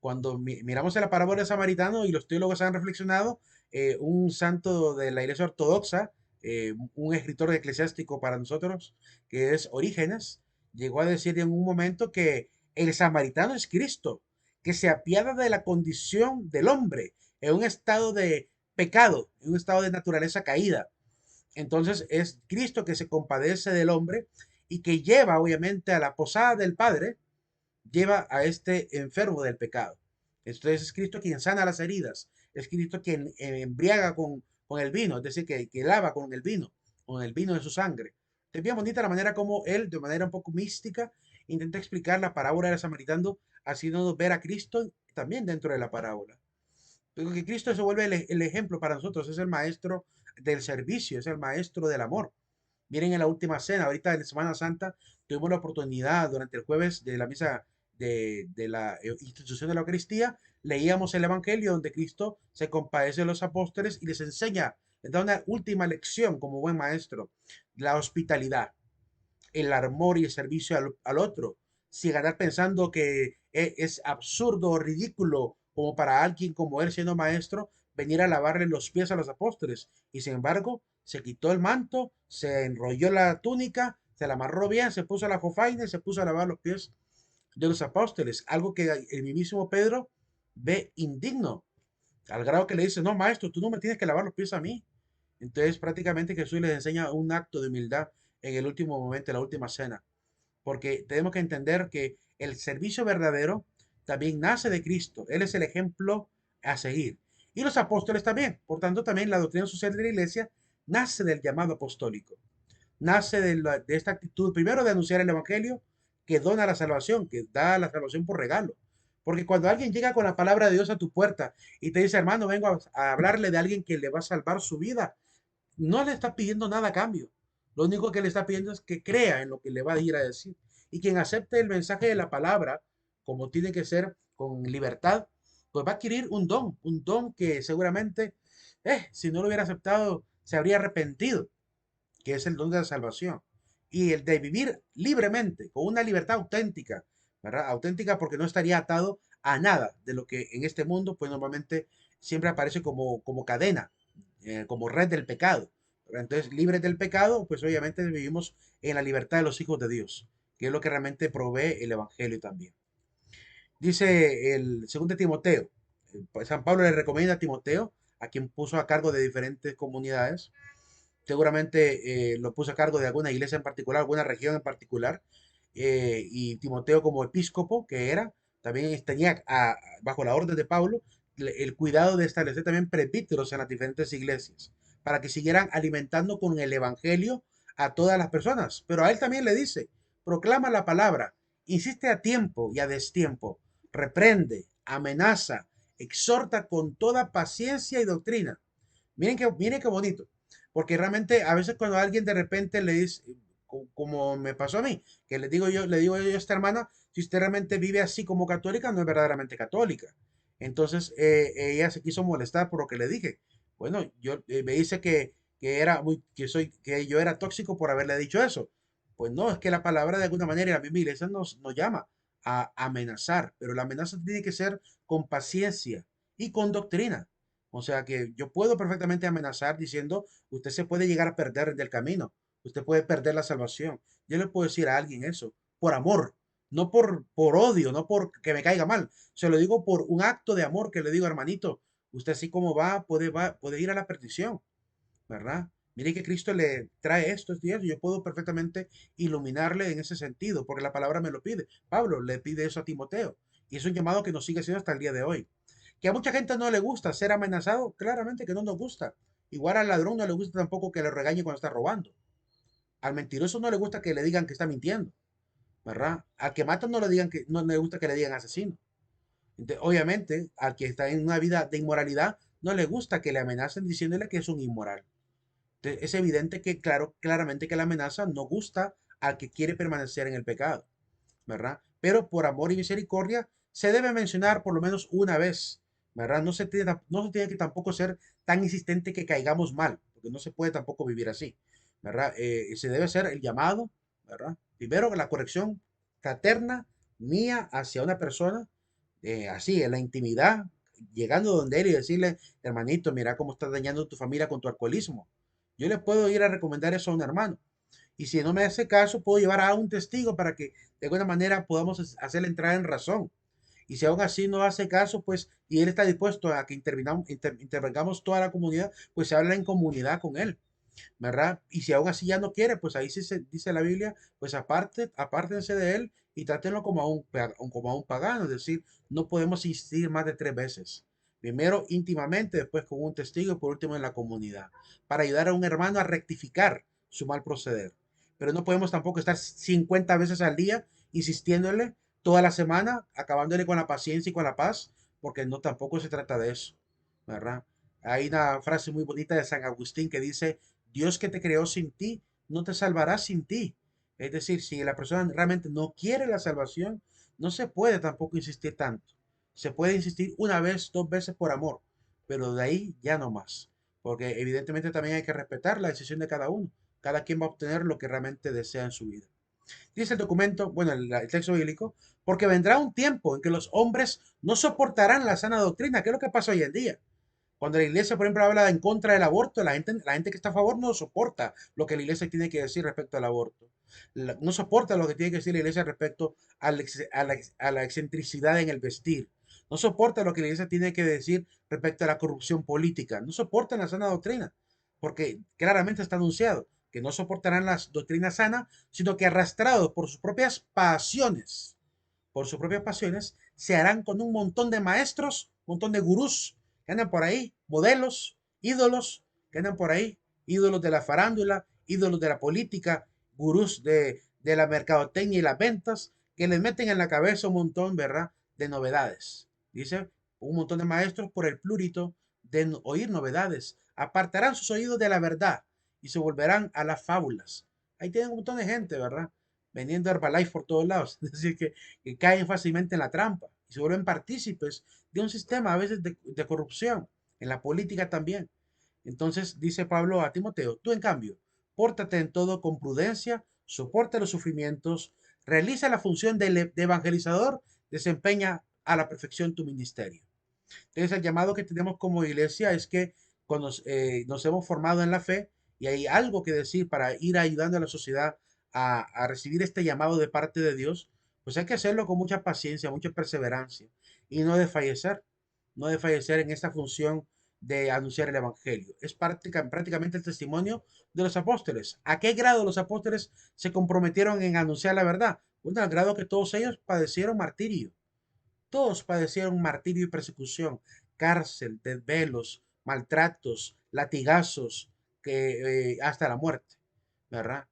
[SPEAKER 1] Cuando miramos en la parábola del samaritano y los teólogos han reflexionado, un santo de la iglesia ortodoxa, un escritor eclesiástico para nosotros, que es Orígenes, llegó a decir en un momento que el samaritano es Cristo, que se apiada de la condición del hombre en un estado de pecado, en un estado de naturaleza caída. Entonces es Cristo que se compadece del hombre y que lleva obviamente a la posada del Padre, lleva a este enfermo del pecado. Entonces es Cristo quien sana las heridas, es Cristo quien embriaga con el vino, es decir, que lava con el vino de su sangre. Es bien bonita la manera como él, de manera un poco mística, intenta explicar la parábola del samaritano, haciéndonos ver a Cristo también dentro de la parábola. Porque Cristo se vuelve el ejemplo para nosotros, es el maestro del servicio, es el maestro del amor. Miren en la última cena, ahorita en Semana Santa, tuvimos la oportunidad durante el jueves de la misa de la institución de la Eucaristía, leíamos el Evangelio donde Cristo se compadece de los apóstoles y les enseña, les da una última lección como buen maestro, la hospitalidad, el amor y el servicio al otro, sin andar pensando que es absurdo o ridículo como para alguien como él siendo maestro venir a lavarle los pies a los apóstoles. Y sin embargo, se quitó el manto, se enrolló la túnica, se la amarró bien, se puso la jofaina y se puso a lavar los pies de los apóstoles. Algo que el mismísimo Pedro ve indigno, al grado que le dice, no, maestro, tú no me tienes que lavar los pies a mí. Entonces prácticamente Jesús les enseña un acto de humildad en el último momento, en la última cena. Porque tenemos que entender que el servicio verdadero también nace de Cristo. Él es el ejemplo a seguir. Y los apóstoles también. Por tanto, también la doctrina social de la iglesia nace del llamado apostólico. Nace de esta actitud, primero de anunciar el Evangelio, que dona la salvación, que da la salvación por regalo. Porque cuando alguien llega con la palabra de Dios a tu puerta y te dice, hermano, vengo a hablarle de alguien que le va a salvar su vida, no le está pidiendo nada a cambio. Lo único que le está pidiendo es que crea en lo que le va a ir a decir. Y quien acepte el mensaje de la palabra, como tiene que ser, con libertad, pues va a adquirir un don que seguramente, si no lo hubiera aceptado, se habría arrepentido, que es el don de la salvación. Y el de vivir libremente, con una libertad auténtica, ¿verdad? Auténtica porque no estaría atado a nada de lo que en este mundo, pues normalmente siempre aparece como cadena, como red del pecado. Entonces, libres del pecado, pues obviamente vivimos en la libertad de los hijos de Dios, que es lo que realmente provee el Evangelio también. Dice el segundo Timoteo, San Pablo le recomienda a Timoteo, a quien puso a cargo de diferentes comunidades, seguramente lo puso a cargo de alguna iglesia en particular, alguna región en particular, y Timoteo como episcopo que era, también tenía bajo la orden de Pablo el cuidado de establecer también presbíteros en las diferentes iglesias, para que siguieran alimentando con el evangelio a todas las personas. Pero a él también le dice, proclama la palabra, insiste a tiempo y a destiempo, reprende, amenaza, exhorta con toda paciencia y doctrina. Miren qué bonito, porque realmente a veces cuando alguien de repente le dice, como me pasó a mí, que le digo yo a esta hermana, si usted realmente vive así como católica, no es verdaderamente católica. Entonces ella se quiso molestar por lo que le dije. Bueno, yo me dice que yo era tóxico por haberle dicho eso. Pues no, es que la palabra de alguna manera, la misma iglesia nos llama a amenazar, pero la amenaza tiene que ser con paciencia y con doctrina. O sea que yo puedo perfectamente amenazar diciendo, usted se puede llegar a perder del camino, usted puede perder la salvación. Yo le puedo decir a alguien eso, por amor, no por odio, no por que me caiga mal. Se lo digo por un acto de amor que le digo, hermanito, usted así como puede ir a la perdición, ¿verdad? Mire que Cristo le trae estos días y yo puedo perfectamente iluminarle en ese sentido, porque la palabra me lo pide. Pablo le pide eso a Timoteo y es un llamado que nos sigue siendo hasta el día de hoy. Que a mucha gente no le gusta ser amenazado, claramente que no nos gusta. Igual al ladrón no le gusta tampoco que le regañe cuando está robando. Al mentiroso no le gusta que le digan que está mintiendo, ¿verdad? Al que mata no le gusta que le digan asesino. Entonces, obviamente, al que está en una vida de inmoralidad, no le gusta que le amenacen diciéndole que es un inmoral. Entonces, es evidente que, claramente que la amenaza no gusta al que quiere permanecer en el pecado, ¿verdad? Pero por amor y misericordia se debe mencionar por lo menos una vez, ¿verdad? No se tiene que tampoco ser tan insistente que caigamos mal, porque no se puede tampoco vivir así, ¿verdad? Se debe hacer el llamado, ¿verdad? Primero la corrección fraterna mía hacia una persona, así, en la intimidad, llegando donde él y decirle, hermanito, mira cómo estás dañando tu familia con tu alcoholismo. Yo le puedo ir a recomendar eso a un hermano. Y si no me hace caso, puedo llevar a un testigo para que de alguna manera podamos hacerle entrar en razón. Y si aún así no hace caso, pues, y él está dispuesto a que intervengamos toda la comunidad, pues se habla en comunidad con él, ¿verdad? Y si aún así ya no quiere, pues ahí sí se dice la Biblia, pues apártense de él y trátenlo como a un pagano. Es decir, no podemos insistir más de 3 veces. Primero íntimamente, después con un testigo y por último en la comunidad, para ayudar a un hermano a rectificar su mal proceder. Pero no podemos tampoco estar 50 veces al día insistiéndole toda la semana, acabándole con la paciencia y con la paz, porque no tampoco se trata de eso, ¿verdad? Hay una frase muy bonita de San Agustín que dice, Dios que te creó sin ti, no te salvará sin ti. Es decir, si la persona realmente no quiere la salvación, no se puede tampoco insistir tanto. Se puede insistir una vez, 2 veces por amor, pero de ahí ya no más. Porque evidentemente también hay que respetar la decisión de cada uno. Cada quien va a obtener lo que realmente desea en su vida. Dice el documento, bueno, el texto bíblico, porque vendrá un tiempo en que los hombres no soportarán la sana doctrina, que es lo que pasa hoy en día. Cuando la iglesia, por ejemplo, habla en contra del aborto, la gente que está a favor no soporta lo que la iglesia tiene que decir respecto al aborto. No soporta lo que tiene que decir la iglesia respecto a la excentricidad en el vestir. No soporta lo que la iglesia tiene que decir respecto a la corrupción política. No soportan la sana doctrina, porque claramente está anunciado que no soportarán las doctrinas sanas, sino que arrastrados por sus propias pasiones, se harán con un montón de maestros, un montón de gurús que andan por ahí, modelos, ídolos, que andan por ahí, ídolos de la farándula, ídolos de la política, gurús de la mercadotecnia y las ventas, que les meten en la cabeza un montón, ¿verdad?, de novedades. Dice, un montón de maestros por el plurito de oír novedades, apartarán sus oídos de la verdad y se volverán a las fábulas. Ahí tienen un montón de gente, ¿verdad?, vendiendo Herbalife por todos lados. Es decir, que caen fácilmente en la trampa y se vuelven partícipes de un sistema a veces de corrupción, en la política también. Entonces dice Pablo a Timoteo, tú en cambio, pórtate en todo con prudencia, soporta los sufrimientos, realiza la función de evangelizador, desempeña a la perfección tu ministerio. Entonces el llamado que tenemos como iglesia es que cuando nos hemos formado en la fe y hay algo que decir para ir ayudando a la sociedad a recibir este llamado de parte de Dios, pues hay que hacerlo con mucha paciencia, mucha perseverancia y no desfallecer en esta función de anunciar el Evangelio. Es prácticamente el testimonio de los apóstoles. ¿A qué grado los apóstoles se comprometieron en anunciar la verdad? Bueno, al grado que todos ellos padecieron martirio. Todos padecieron martirio y persecución, cárcel, desvelos, maltratos, latigazos, hasta la muerte, ¿verdad?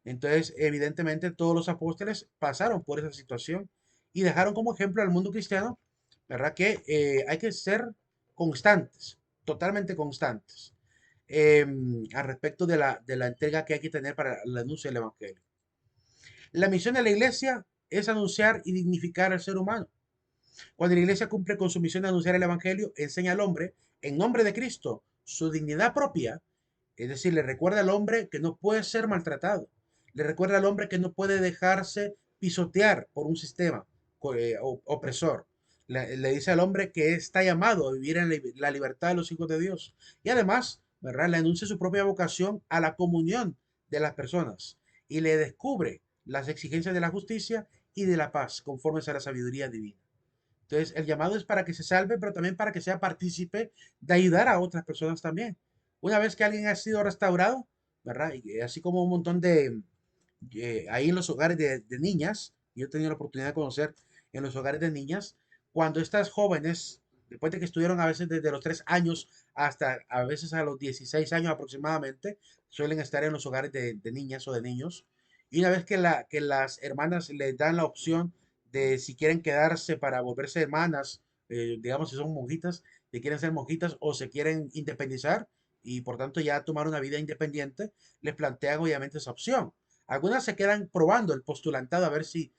[SPEAKER 1] Entonces, evidentemente, todos los apóstoles pasaron por esa situación y dejaron como ejemplo al mundo cristiano, ¿verdad? Que hay que ser constantes, totalmente constantes, al respecto de la entrega que hay que tener para el anuncio del Evangelio. La misión de la iglesia es anunciar y dignificar al ser humano. Cuando la iglesia cumple con su misión de anunciar el Evangelio, enseña al hombre, en nombre de Cristo, su dignidad propia, es decir, le recuerda al hombre que no puede ser maltratado, le recuerda al hombre que no puede dejarse pisotear por un sistema opresor. Le dice al hombre que está llamado a vivir en la libertad de los hijos de Dios. Y además, ¿verdad? Le anuncia su propia vocación a la comunión de las personas y le descubre las exigencias de la justicia y de la paz conforme a la sabiduría divina. Entonces, el llamado es para que se salve, pero también para que sea partícipe de ayudar a otras personas también. Una vez que alguien ha sido restaurado, ¿verdad? Y así como un montón ahí en los hogares de niñas, yo he tenido la oportunidad de conocer en los hogares de niñas, cuando estas jóvenes, después de que estuvieron a veces desde los 3 años hasta a veces a los 16 años aproximadamente, suelen estar en los hogares de niñas o de niños. Y una vez que las hermanas les dan la opción de si quieren quedarse para volverse hermanas, digamos si son monjitas, si quieren ser monjitas o se quieren independizar y por tanto ya tomar una vida independiente, les plantean obviamente esa opción. Algunas se quedan probando el postulantado a ver si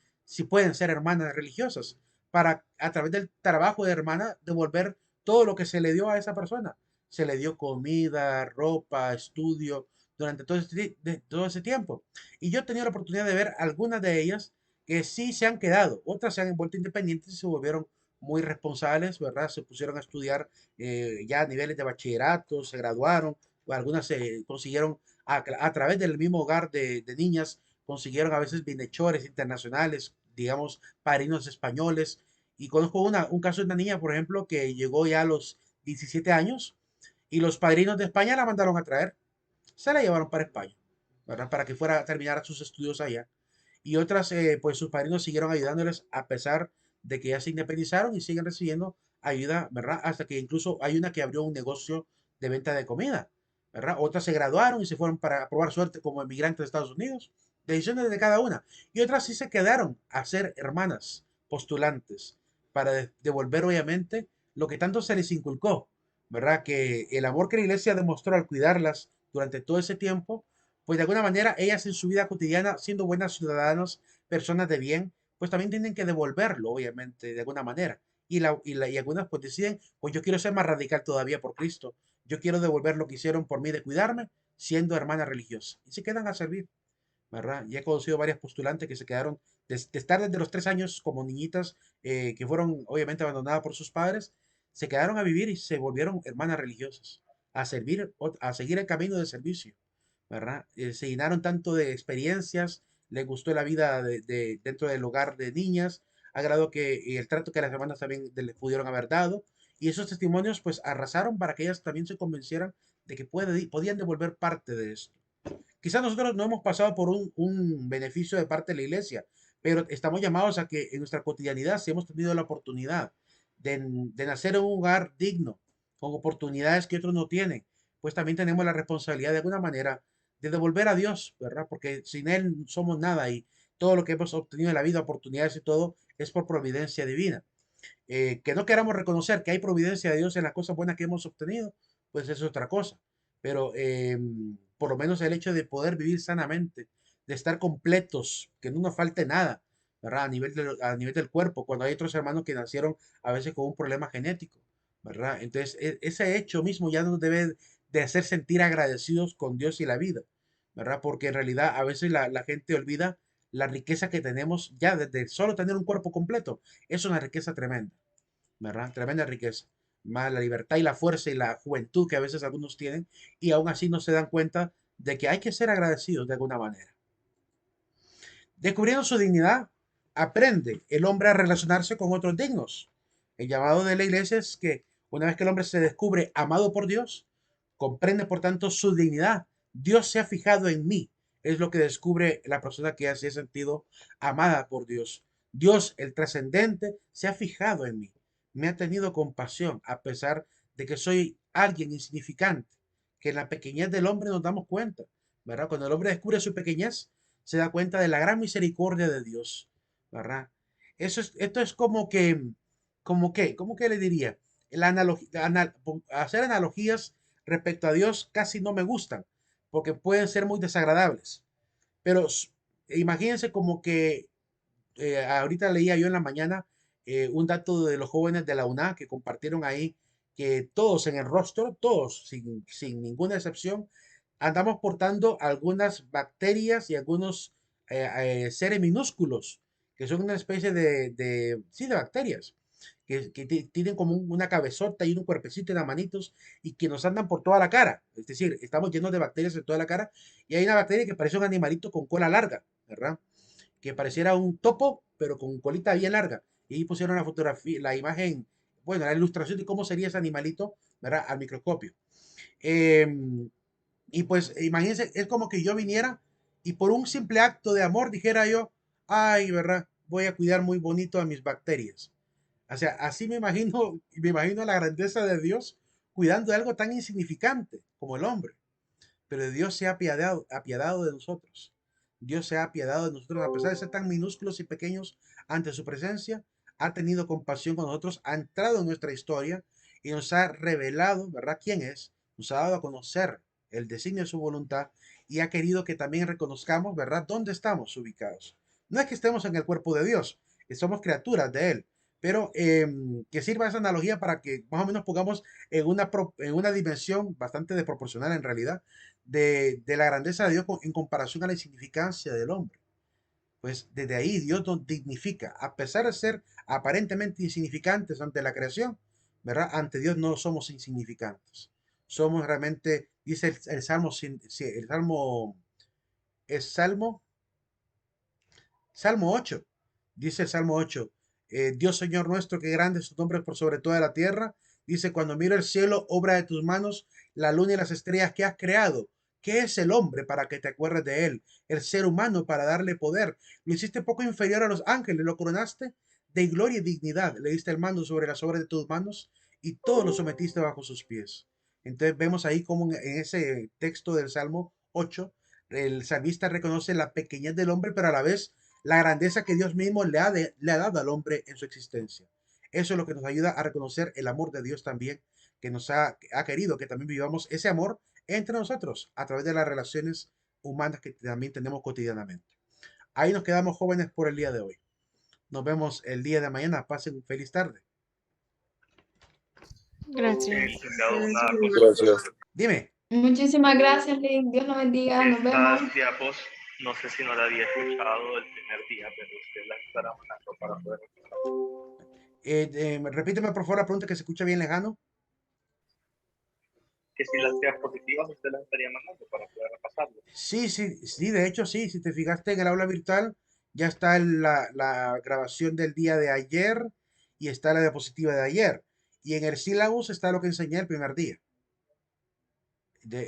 [SPEAKER 1] pueden ser hermanas religiosas para a través del trabajo de hermana devolver todo lo que se le dio a esa persona. Se le dio comida, ropa, estudio durante todo ese tiempo. Y yo he tenido la oportunidad de ver algunas de ellas que sí se han quedado, otras se han vuelto independientes y se volvieron muy responsables, ¿verdad? Se pusieron a estudiar ya a niveles de bachillerato, se graduaron, o algunas se consiguieron a través del mismo hogar de niñas, consiguieron a veces bienhechores internacionales, digamos, padrinos españoles. Y conozco un caso de una niña, por ejemplo, que llegó ya a los 17 años y los padrinos de España la mandaron a traer, se la llevaron para España, ¿verdad? Para que fuera a terminar sus estudios allá. Y otras, pues sus padrinos siguieron ayudándoles a pesar de que ya se independizaron y siguen recibiendo ayuda, ¿verdad? Hasta que incluso hay una que abrió un negocio de venta de comida, ¿verdad? Otras se graduaron y se fueron para probar suerte como emigrantes de Estados Unidos. Decisiones de cada una. Y otras sí se quedaron a ser hermanas postulantes para devolver obviamente lo que tanto se les inculcó, ¿verdad? Que el amor que la iglesia demostró al cuidarlas durante todo ese tiempo, pues de alguna manera ellas en su vida cotidiana, siendo buenas ciudadanas, personas de bien, pues también tienen que devolverlo, obviamente, de alguna manera. Y algunas pues deciden, pues yo quiero ser más radical todavía por Cristo. Yo quiero devolver lo que hicieron por mí de cuidarme, siendo hermana religiosa. Y se quedan a servir, ¿verdad? Y he conocido varias postulantes que se quedaron de estar desde los 3 años como niñitas, que fueron obviamente abandonadas por sus padres, se quedaron a vivir y se volvieron hermanas religiosas, a servir, a seguir el camino de servicio, ¿verdad? Se llenaron tanto de experiencias, les gustó la vida dentro del hogar de niñas, agradó que el trato que las hermanas también les pudieron haber dado, y esos testimonios pues arrasaron para que ellas también se convencieran de que podían devolver parte de esto. Quizás nosotros no hemos pasado por un beneficio de parte de la iglesia, pero estamos llamados a que en nuestra cotidianidad, si hemos tenido la oportunidad de nacer en un hogar digno, con oportunidades que otros no tienen, pues también tenemos la responsabilidad de alguna manera de devolver a Dios, ¿verdad? Porque sin Él somos nada y todo lo que hemos obtenido en la vida, oportunidades y todo, es por providencia divina. Que no queramos reconocer que hay providencia de Dios en las cosas buenas que hemos obtenido, pues es otra cosa. Pero por lo menos el hecho de poder vivir sanamente, de estar completos, que no nos falte nada, ¿verdad? A nivel del cuerpo, cuando hay otros hermanos que nacieron a veces con un problema genético, ¿verdad? Entonces, ese hecho mismo ya nos debe de hacer sentir agradecidos con Dios y la vida, ¿verdad? Porque en realidad a veces la gente olvida la riqueza que tenemos ya desde solo tener un cuerpo completo. Es una riqueza tremenda, ¿verdad? Tremenda riqueza. Más la libertad y la fuerza y la juventud que a veces algunos tienen y aún así no se dan cuenta de que hay que ser agradecidos de alguna manera. Descubriendo su dignidad, aprende el hombre a relacionarse con otros dignos. El llamado de la iglesia es que Una vez que el hombre se descubre amado por Dios, comprende por tanto su dignidad. Dios se ha fijado en mí. Es lo que descubre la persona que se ha sentido amada por Dios. Dios, el trascendente, se ha fijado en mí. Me ha tenido compasión a pesar de que soy alguien insignificante, que en la pequeñez del hombre nos damos cuenta, ¿verdad? Cuando el hombre descubre su pequeñez, se da cuenta de la gran misericordia de Dios, ¿verdad? Esto es como que le diría, hacer analogías respecto a Dios casi no me gustan, porque pueden ser muy desagradables. Pero imagínense como que ahorita leía yo en la mañana un dato de los jóvenes de la UNA que compartieron ahí que todos en el rostro, todos, sin ninguna excepción, andamos portando algunas bacterias y algunos seres minúsculos, que son una especie sí, de bacterias, que tienen como una cabezota y un cuerpecito y unas manitos y que nos andan por toda la cara. Es decir, estamos llenos de bacterias en toda la cara y hay una bacteria que parece un animalito con cola larga, ¿verdad? Que pareciera un topo, pero con colita bien larga. Y ahí pusieron la fotografía, la imagen, bueno, la ilustración de cómo sería ese animalito, ¿verdad? Al microscopio. Y pues imagínense, es como que yo viniera y por un simple acto de amor dijera yo, ay, ¿verdad? Voy a cuidar muy bonito a mis bacterias. O sea, así me imagino la grandeza de Dios cuidando de algo tan insignificante como el hombre. Pero Dios se ha apiadado de nosotros. Dios se ha apiadado de nosotros, a pesar de ser tan minúsculos y pequeños ante su presencia, ha tenido compasión con nosotros, ha entrado en nuestra historia y nos ha revelado, ¿verdad?, quién es, nos ha dado a conocer el designio de su voluntad y ha querido que también reconozcamos, ¿verdad?, dónde estamos ubicados. No es que estemos en el cuerpo de Dios, que somos criaturas de Él, pero que sirva esa analogía para que más o menos pongamos en una dimensión bastante desproporcional en realidad de la grandeza de Dios en comparación a la insignificancia del hombre. Pues desde ahí Dios nos dignifica, a pesar de ser aparentemente insignificantes ante la creación, ¿verdad? Ante Dios no somos insignificantes. Somos realmente, dice el Salmo, es Salmo 8, dice el Salmo 8, Dios Señor nuestro, qué grande es tu nombre por sobre toda la tierra. Dice, cuando miro el cielo, obra de tus manos, la luna y las estrellas que has creado. ¿Qué es el hombre para que te acuerdes de él? El ser humano para darle poder. Lo hiciste poco inferior a los ángeles, lo coronaste de gloria y dignidad. Le diste el mando sobre las obras de tus manos y todo lo sometiste bajo sus pies. Entonces vemos ahí como en ese texto del Salmo 8, el salmista reconoce la pequeñez del hombre, pero a la vez la grandeza que Dios mismo le ha dado al hombre en su existencia. Eso es lo que nos ayuda a reconocer el amor de Dios también, que nos ha querido que también vivamos ese amor entre nosotros a través de las relaciones humanas que también tenemos cotidianamente. Ahí nos quedamos, jóvenes, por el día de hoy. Nos vemos el día de mañana. Pasen feliz tarde.
[SPEAKER 8] Gracias.
[SPEAKER 10] Gracias.
[SPEAKER 1] Dime.
[SPEAKER 2] Muchísimas gracias, Link. Dios nos bendiga. Nos vemos.
[SPEAKER 10] Estas diapos, no sé si no la había escuchado el primer día, pero usted la estará mandando para poder
[SPEAKER 1] Repíteme por favor la pregunta que se escucha bien lejano.
[SPEAKER 10] que si las diapositivas usted las estaría mandando para poder repasarlo.
[SPEAKER 1] Sí, de hecho sí, si te fijaste en el aula virtual, ya está la grabación del día de ayer y está la diapositiva de ayer. Y en el syllabus está lo que enseñé el primer día.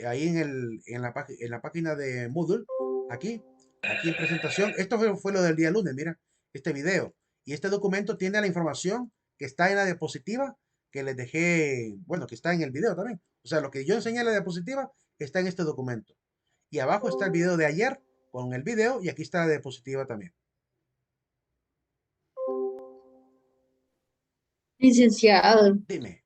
[SPEAKER 1] Ahí en la página de Moodle, aquí en presentación, esto fue lo del día lunes, mira, este video. Y este documento tiene la información que está en la diapositiva que les dejé, bueno, que está en el video también. O sea, lo que yo enseñé en la diapositiva está en este documento. Y abajo está el video de ayer con el video y aquí está la diapositiva también.
[SPEAKER 4] Licenciado,
[SPEAKER 1] Dime.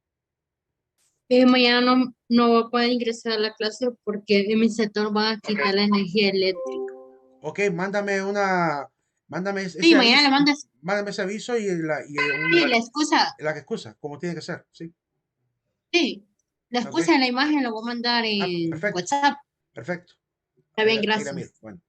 [SPEAKER 4] mañana no voy a poder ingresar a la clase porque en mi sector van a quitar la energía eléctrica.
[SPEAKER 1] Ok, mándame ese
[SPEAKER 4] Sí, mañana
[SPEAKER 1] aviso,
[SPEAKER 4] le mandas.
[SPEAKER 1] mándame ese aviso y
[SPEAKER 4] Sí, la excusa.
[SPEAKER 1] la excusa, como tiene que ser, ¿sí?
[SPEAKER 4] Sí, la
[SPEAKER 1] Ok.
[SPEAKER 4] excusa de la imagen la voy a mandar en
[SPEAKER 1] Perfecto.
[SPEAKER 4] WhatsApp.
[SPEAKER 1] Perfecto.
[SPEAKER 4] Está bien,
[SPEAKER 1] Ahí la
[SPEAKER 4] gracias.
[SPEAKER 1] miro. Bueno.